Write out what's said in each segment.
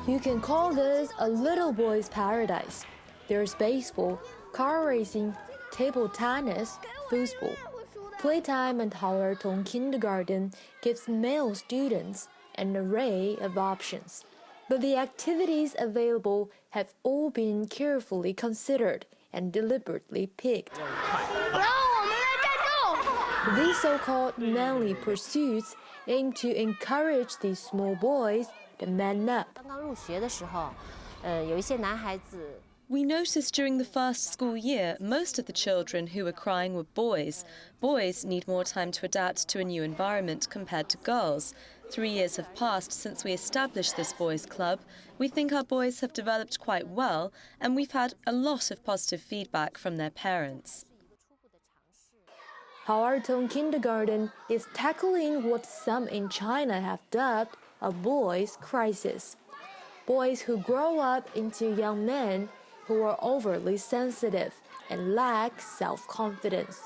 You can call this a little boy's paradise. There's baseball, car racing, table tennis, foosball. Playtime at Hauertong Kindergarten gives male students an array of options. But the activities available have all been carefully considered and deliberately picked. These so-called manly pursuits aim to encourage these small boys to man up. We noticed during the first school year, most of the children who were crying were boys. Boys need more time to adapt to a new environment compared to girls. 3 years have passed since we established this boys' club. We think our boys have developed quite well, and we've had a lot of positive feedback from their parents. Hauertong Kindergarten is tackling what some in China have dubbed a boys' crisis. Boys who grow up into young men who are overly sensitive and lack self-confidence,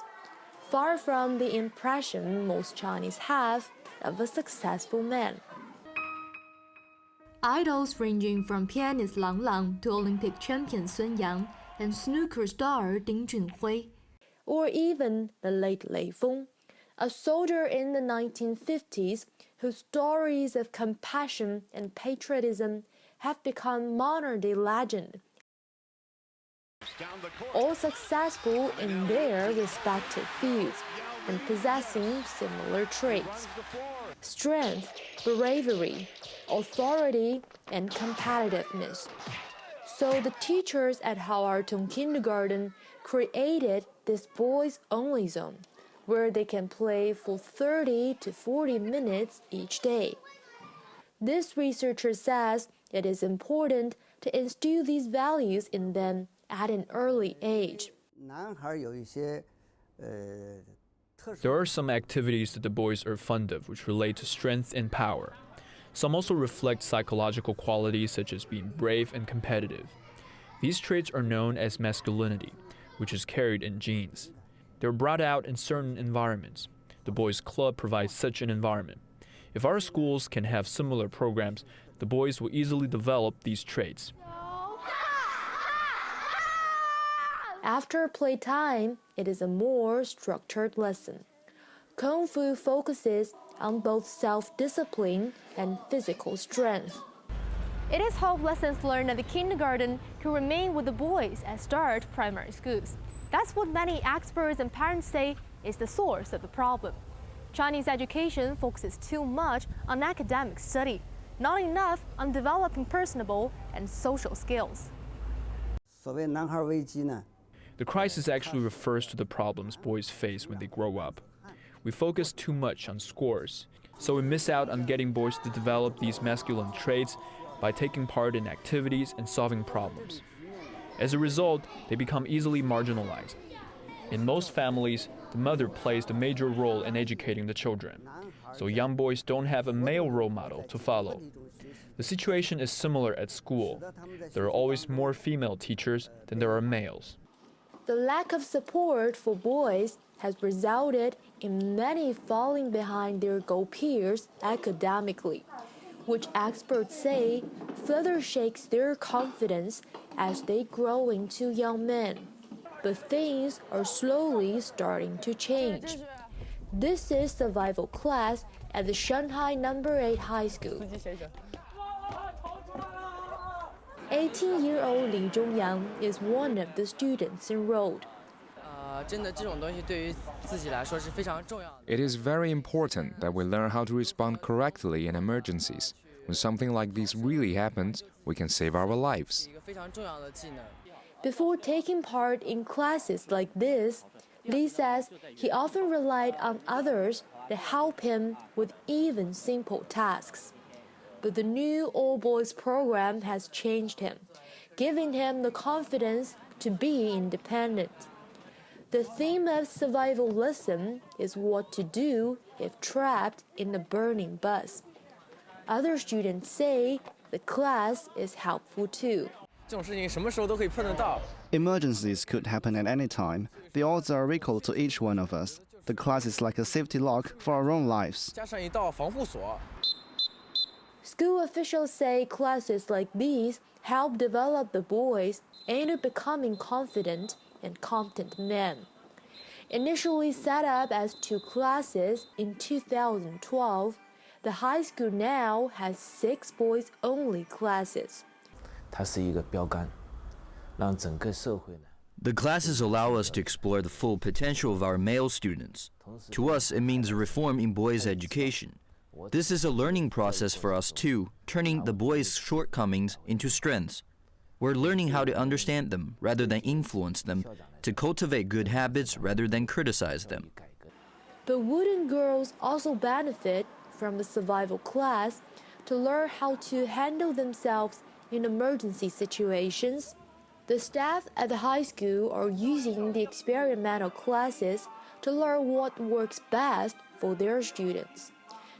far from the impression most Chinese have of a successful man. Idols ranging from pianist Lang Lang to Olympic champion Sun Yang and snooker star Ding Junhui, or even the late Lei Feng, a soldier in the 1950s whose stories of compassion and patriotism have become modern-day legend. All successful in their respective fields and possessing similar traits: strength, bravery, authority, and competitiveness. So the teachers at Hauertong Kindergarten created this boys-only zone, where they can play for 30 to 40 minutes each day. This researcher says it is important to instill these values in them at an early age. There are some activities that the boys are fond of which relate to strength and power. Some also reflect psychological qualities such as being brave and competitive. These traits are known as masculinity, which is carried in genes. They're brought out in certain environments. The boys' club provides such an environment. If our schools can have similar programs, the boys will easily develop these traits. After playtime, it is a more structured lesson. Kung Fu focuses on both self-discipline and physical strength. It is hope lessons learned at the kindergarten can remain with the boys at start primary schools. That's what many experts and parents say is the source of the problem. Chinese education focuses too much on academic study, not enough on developing personable and social skills. The crisis actually refers to the problems boys face when they grow up. We focus too much on scores, so we miss out on getting boys to develop these masculine traits by taking part in activities and solving problems. As a result, they become easily marginalized. In most families, the mother plays the major role in educating the children, so young boys don't have a male role model to follow. The situation is similar at school. There are always more female teachers than there are males. The lack of support for boys has resulted in many falling behind their peers academically, which experts say further shakes their confidence as they grow into young men. But things are slowly starting to change. This is survival class at the Shanghai No. 8 High School. 18-year-old Li Zhongyang is one of the students enrolled. It is very important that we learn how to respond correctly in emergencies. When something like this really happens, we can save our lives. Before taking part in classes like this, Li says he often relied on others to help him with even simple tasks. But the new all-boys program has changed him, giving him the confidence to be independent. The theme of survival lesson is what to do if trapped in a burning bus. Other students say the class is helpful too. Emergencies could happen at any time. The odds are equal to each one of us. The class is like a safety lock for our own lives. School officials say classes like these help develop the boys into becoming confident and competent men. Initially set up as 2 classes in 2012, the high school now has 6 boys-only classes. 它是一个标杆，让整个社会呢。 The classes allow us to explore the full potential of our male students. To us, it means a reform in boys' education. This is a learning process for us too, turning the boys' shortcomings into strengths. We're learning how to understand them rather than influence them, to cultivate good habits rather than criticize them. But wouldn't girls also benefit from the survival class to learn how to handle themselves in emergency situations? The staff at the high school are using the experimental classes to learn what works best for their students.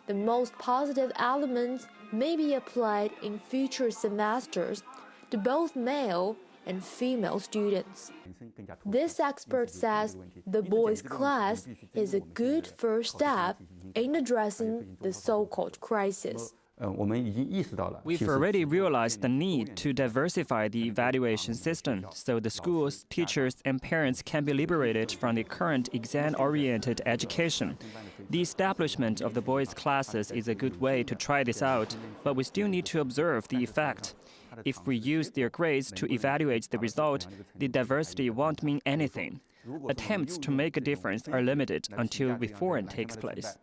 The most positive elements may be applied in future semesters to both male and female students. This expert says the boys' class is a good first step in addressing the so-called crisis. We've already realized the need to diversify the evaluation system so the schools, teachers, and parents can be liberated from the current exam-oriented education. The establishment of the boys' classes is a good way to try this out, but we still need to observe the effect. If we use their grades to evaluate the result, the diversity won't mean anything. Attempts to make a difference are limited until reform takes place.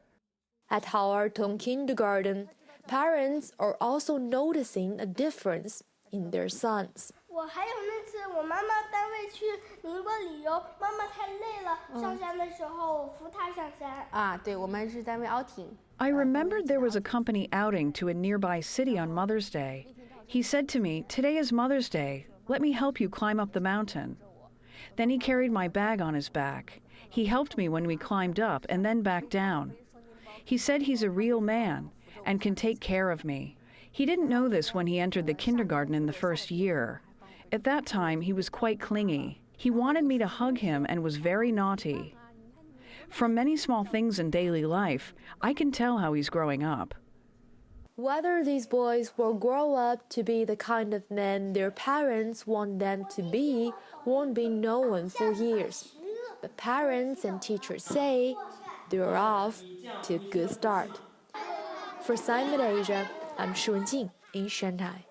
At Hao'er Kindergarten, parents are also noticing a difference in their sons. 我还有那次我妈妈单位去宁波旅游，妈妈太累了，上山的时候我扶她上山。啊，对，我们是单位 outing。 I remembered there was a company outing to a nearby city on Mother's Day. He said to me, "Today is Mother's Day. Let me help you climb up the mountain." Then he carried my bag on his back. He helped me when we climbed up and then back down. He said he's a real man and can take care of me. He didn't know this when he entered the kindergarten in the first year. At that time, he was quite clingy. He wanted me to hug him and was very naughty. From many small things in daily life, I can tell how he's growing up. Whether these boys will grow up to be the kind of men their parents want them to be won't be known for years. But parents and teachers say they're off to a good start. For Simon Asia, I'm Shu Wenjing in Shanghai.